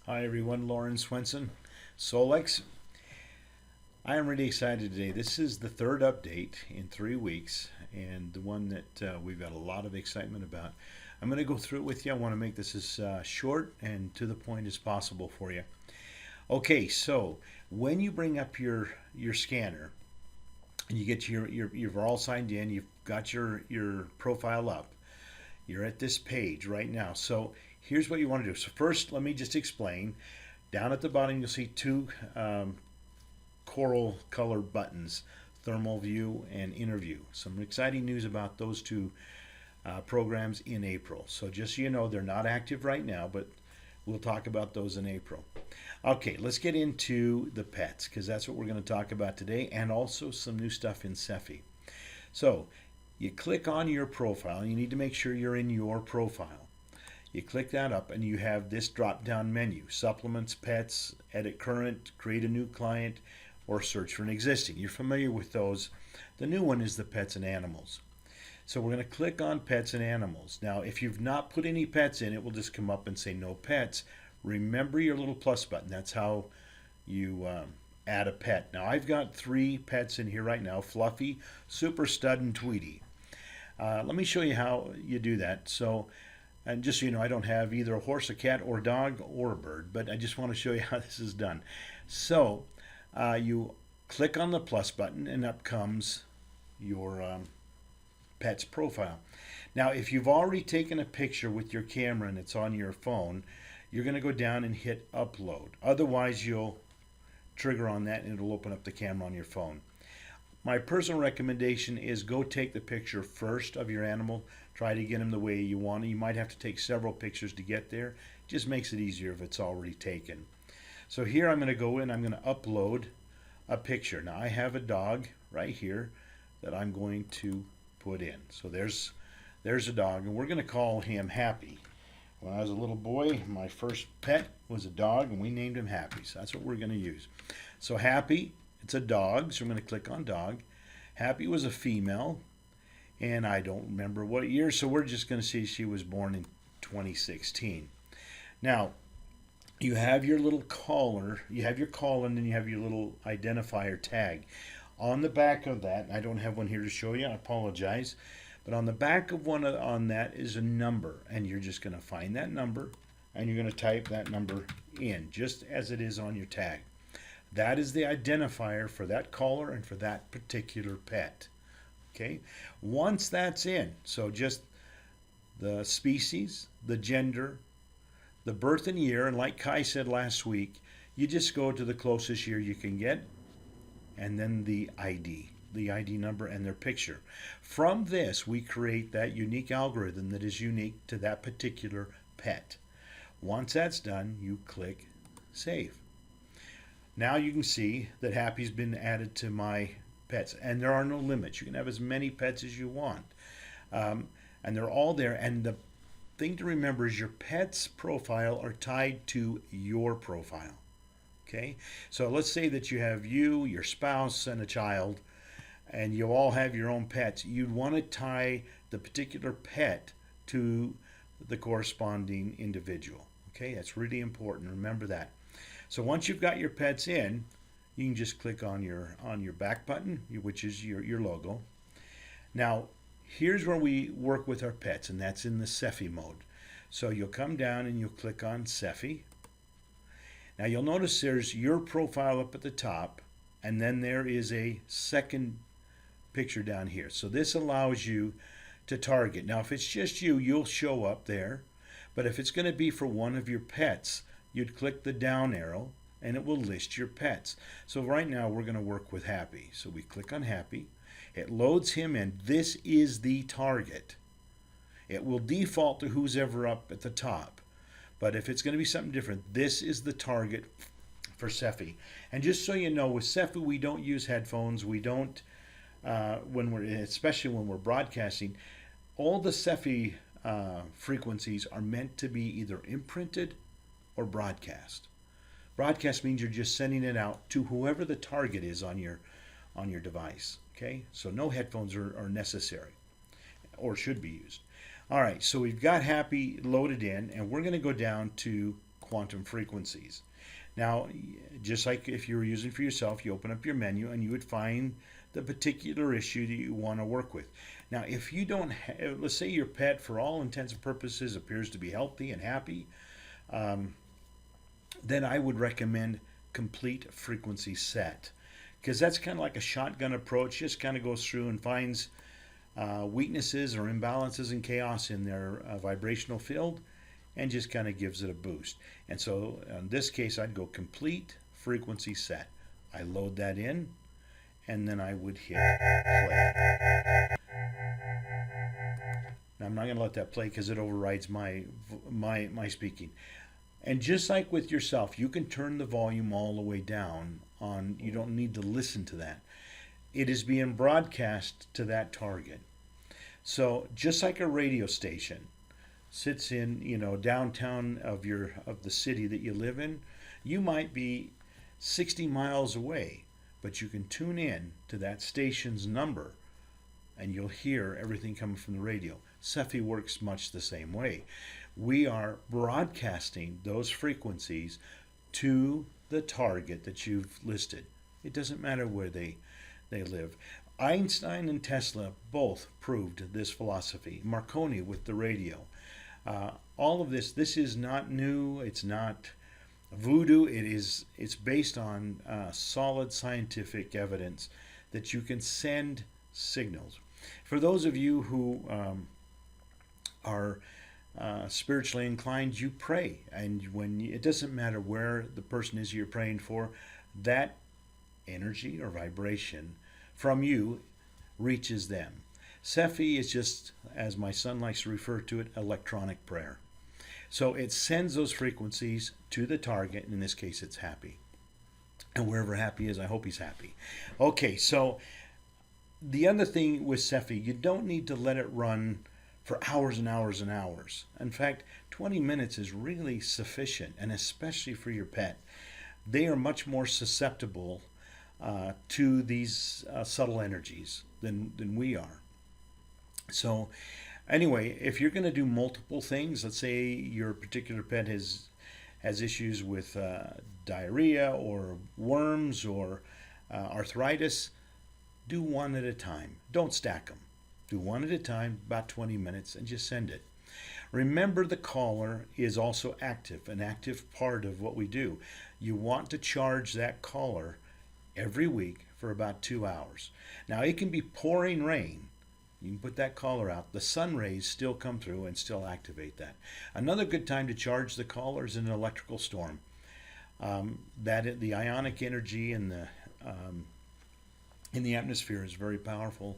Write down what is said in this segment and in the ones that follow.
Hi everyone, Lauren Swenson, Solex. I am really excited today. This is the third update in 3 weeks, and the one that we've got a lot of excitement about. I'm going to go through it with you. I want to make this as short and to the point as possible for you. Okay, so when you bring up your scanner and you get you're all signed in, you've got your profile up. You're at this page right now. So here's what you want to do. So first, let me just explain. Down at the bottom, you'll see two coral color buttons, Thermal View and Interview. Some exciting news about those two programs in April. So just so you know, they're not active right now, but we'll talk about those in April. Okay, let's get into the pets because that's what we're going to talk about today, and also some new stuff in SEFI. So you click on your profile, and you need to make sure you're in your profile. You click that up and you have this drop down menu: supplements, pets, edit current, create a new client, or search for an existing. You're familiar with those. The new one is the pets and animals. So we're going to click on pets and animals. Now if you've not put any pets in, it will just come up and say no pets. Remember your little plus button. That's how you add a pet. Now I've got 3 pets in here right now: Fluffy, Super Stud, and Tweety. Let me show you how you do that. So, and just so you know, I don't have either a horse, a cat, or a dog, or a bird, but I just want to show you how this is done. So you click on the plus button and up comes your pet's profile. Now if you've already taken a picture with your camera and it's on your phone, you're going to go down and hit upload. Otherwise you'll trigger on that and it'll open up the camera on your phone. My personal recommendation is go take the picture first of your animal. Try to get him the way you want it. You might have to take several pictures to get there. It just makes it easier if it's already taken. So here I'm going to go in, I'm going to upload a picture. Now I have a dog right here that I'm going to put in. So there's a dog, and we're going to call him Happy. When I was a little boy, my first pet was a dog, and we named him Happy. So that's what we're going to use. So Happy, it's a dog, so I'm going to click on dog. Happy was a female, and I don't remember what year, so we're just going to see she was born in 2016. Now, you have your little collar, you have your call, and then you have your little identifier tag. On the back of that, I don't have one here to show you, I apologize, but on the back of one on that is a number, and you're just going to find that number, and you're going to type that number in, just as it is on your tag. That is the identifier for that collar and for that particular pet. Okay, once that's in, so just the species, the gender, the birth and year, and like Kai said last week, you just go to the closest year you can get, and then the ID number and their picture. From this, we create that unique algorithm that is unique to that particular pet. Once that's done, you click Save. Now you can see that Happy's been added to my pets, and there are no limits. You can have as many pets as you want, and they're all there. And the thing to remember is your pet's profile are tied to your profile. Okay, so let's say that you have you, your spouse, and a child, and you all have your own pets. You'd want to tie the particular pet to the corresponding individual. Okay, that's really important. Remember that. So once you've got your pets in, you can just click on your back button, which is your logo. Now, here's where we work with our pets, and that's in the SEFI mode. So you'll come down and you'll click on SEFI. Now you'll notice there's your profile up at the top, and then there is a second picture down here. So this allows you to target. Now if it's just you, you'll show up there, but if it's going to be for one of your pets, you'd click the down arrow and it will list your pets. So right now we're going to work with Happy. So we click on Happy. It loads him in. This is the target. It will default to who's ever up at the top. But if it's going to be something different, this is the target for SEFI. And just so you know, with SEFI we don't use headphones. We don't, especially when we're broadcasting, all the SEFI frequencies are meant to be either imprinted or broadcast. Broadcast means you're just sending it out to whoever the target is on your device. Okay, so no headphones are necessary or should be used. All right, so we've got Happy loaded in, and we're going to go down to quantum frequencies. Now, just like if you were using for yourself, you open up your menu and you would find the particular issue that you want to work with. Now, if you don't have, let's say your pet, for all intents and purposes, appears to be healthy and happy, then I would recommend complete frequency set, because that's kind of like a shotgun approach. Just kind of goes through and finds weaknesses or imbalances and chaos in their vibrational field, and just kind of gives it a boost. And so in this case, I'd go complete frequency set. I load that in, and then I would hit play. Now, I'm not going to let that play because it overrides my speaking. And just like with yourself, you can turn the volume all the way down on. You don't need to listen to that. It is being broadcast to that target. So just like a radio station sits in, downtown of the city that you live in, you might be 60 miles away, but you can tune in to that station's number and you'll hear everything coming from the radio. SEFI works much the same way. We are broadcasting those frequencies to the target that you've listed. It doesn't matter where they live. Einstein and Tesla both proved this philosophy. Marconi with the radio. All of this is not new. It's not voodoo. It's based on solid scientific evidence that you can send signals. For those of you who are spiritually inclined, you pray, and it doesn't matter where the person is you're praying for, that energy or vibration from you reaches them. SEFI is just, as my son likes to refer to it, electronic prayer. So it sends those frequencies to the target. In this case, it's happy. And wherever happy is, I hope he's happy. Okay, so the other thing with SEFI, you don't need to let it run for hours and hours and hours. In fact, 20 minutes is really sufficient, and especially for your pet. They are much more susceptible to these subtle energies than we are. So anyway, if you're going to do multiple things, let's say your particular pet has issues with diarrhea or worms or arthritis, do one at a time. Don't stack them. Do one at a time, about 20 minutes, and just send it. Remember, the caller is also active, an active part of what we do. You want to charge that caller every week for about 2 hours. Now, it can be pouring rain. You can put that caller out. The sun rays still come through and still activate that. Another good time to charge the caller is in an electrical storm. The ionic energy in the atmosphere is very powerful,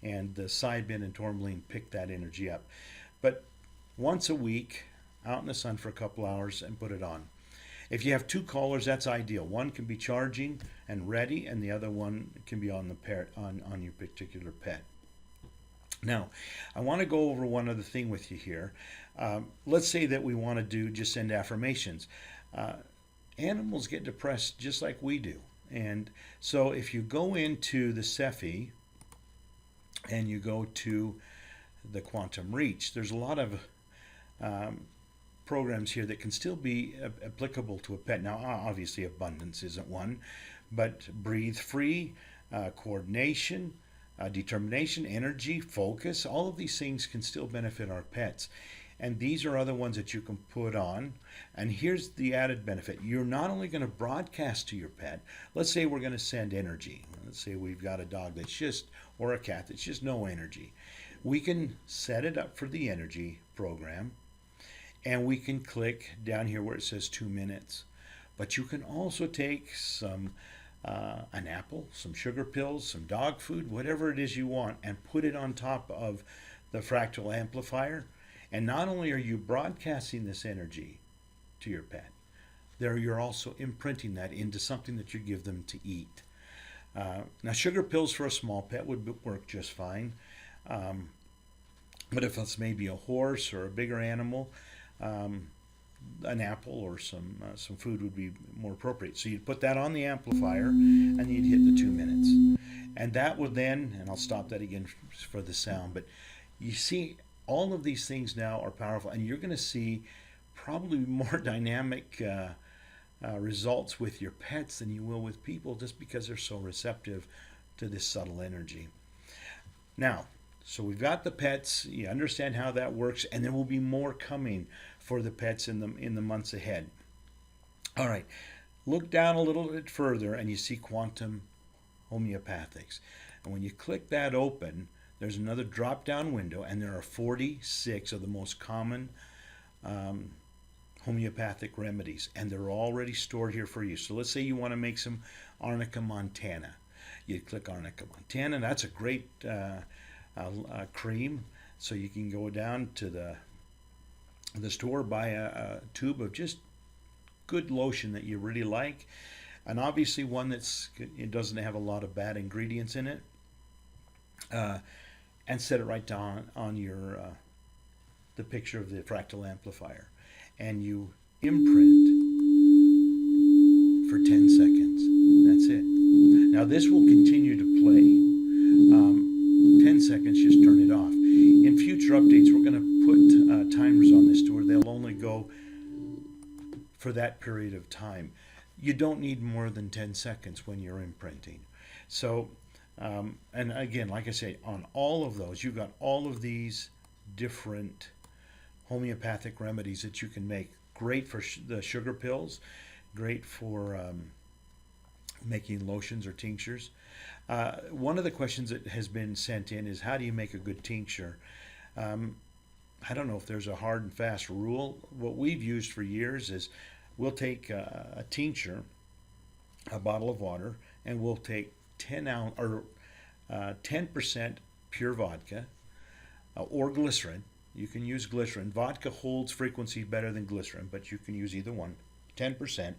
and the Cybin and tourmaline pick that energy up. But once a week, out in the sun for a couple hours and put it on. If you have two callers, that's ideal. One can be charging and ready, and the other one can be on your particular pet. Now, I want to go over one other thing with you here. Let's say that we want to just send affirmations. Animals get depressed just like we do. And so if you go into the SEFI and you go to the quantum reach, there's a lot of programs here that can still be applicable to a pet. Now, obviously, abundance isn't one, but breathe free, coordination, determination, energy, focus, all of these things can still benefit our pets. And these are other ones that you can put on. And here's the added benefit. You're not only going to broadcast to your pet. Let's say we're going to send energy. Let's say we've got a dog or a cat that's just no energy. We can set it up for the energy program, and we can click down here where it says 2 minutes. But you can also take an apple, some sugar pills, some dog food, whatever it is you want, and put it on top of the fractal amplifier. And not only are you broadcasting this energy to your pet, you're also imprinting that into something that you give them to eat. Now, sugar pills for a small pet would work just fine. But if it's maybe a horse or a bigger animal, an apple or some food would be more appropriate. So you'd put that on the amplifier and you'd hit the 2 minutes. And that would then, and I'll stop that again for the sound, but you see all of these things now are powerful, and you're going to see probably more dynamic results with your pets than you will with people, just because they're so receptive to this subtle energy. Now, so we've got the pets. You understand how that works, and there will be more coming for the pets in the months ahead. All right, look down a little bit further, and you see quantum homeopathics. And when you click that open, there's another drop-down window, and there are 46 of the most common homeopathic remedies, and they're already stored here for you. So let's say you want to make some Arnica montana. You click Arnica montana. That's a great cream. So you can go down to the store, buy a tube of just good lotion that you really like, and obviously one it doesn't have a lot of bad ingredients in it, and set it right down on your the picture of the fractal amplifier, and you imprint for 10 seconds. That's it. Now this will continue to play. 10 seconds, just turn it off. In future updates, we're going to put timers on this to where they'll only go for that period of time. You don't need more than 10 seconds when you're imprinting. So, and again, like I say, on all of those, you've got all of these different homeopathic remedies that you can make. Great for the sugar pills, great for making lotions or tinctures. One of the questions that has been sent in is, how do you make a good tincture? I don't know if there's a hard and fast rule. What we've used for years is we'll take a tincture, a bottle of water, and we'll take 10% pure vodka or glycerin. You can use glycerin. Vodka holds frequency better than glycerin, but you can use either one. 10%,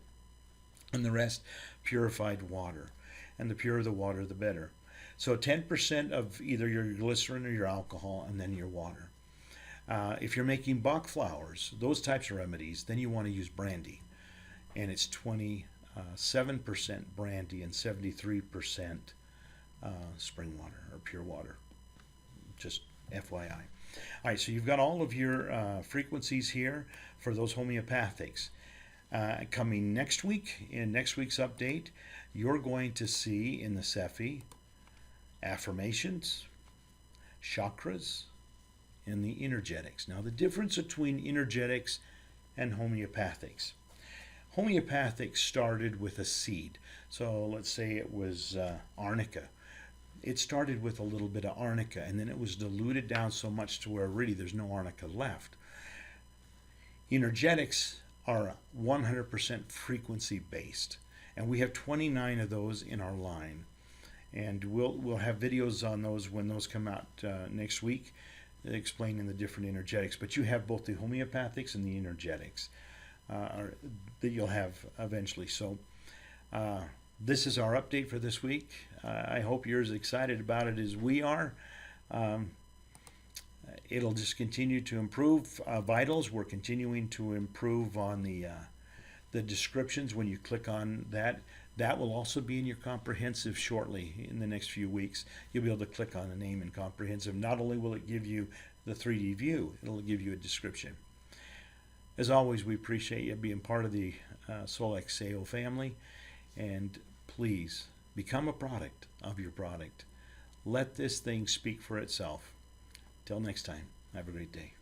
and the rest purified water. And the purer the water, the better. So 10% of either your glycerin or your alcohol, and then your water. If you're making Bach flowers, those types of remedies, then you want to use brandy. And it's 27% brandy and 73% spring water or pure water. Just FYI. All right, so you've got all of your frequencies here for those homeopathics. Coming next week, in next week's update, you're going to see in the SEFI affirmations, chakras, and the energetics. Now, the difference between energetics and homeopathics. Homeopathics started with a seed. So let's say it was arnica. It started with a little bit of arnica, and then it was diluted down so much to where really there's no arnica left. Energetics are 100% frequency based, and we have 29 of those in our line, and we'll have videos on those when those come out next week, explaining the different energetics. But you have both the homeopathics and the energetics that you'll have eventually. So this is our update for this week. I hope you're as excited about it as we are. It'll just continue to improve. Vitals, we're continuing to improve on the descriptions. When you click on that, that will also be in your comprehensive shortly in the next few weeks. You'll be able to click on the name in comprehensive. Not only will it give you the 3D view, it'll give you a description. As always, we appreciate you being part of the SolexAO family, and please become a product of your product. Let this thing speak for itself. Till next time, have a great day.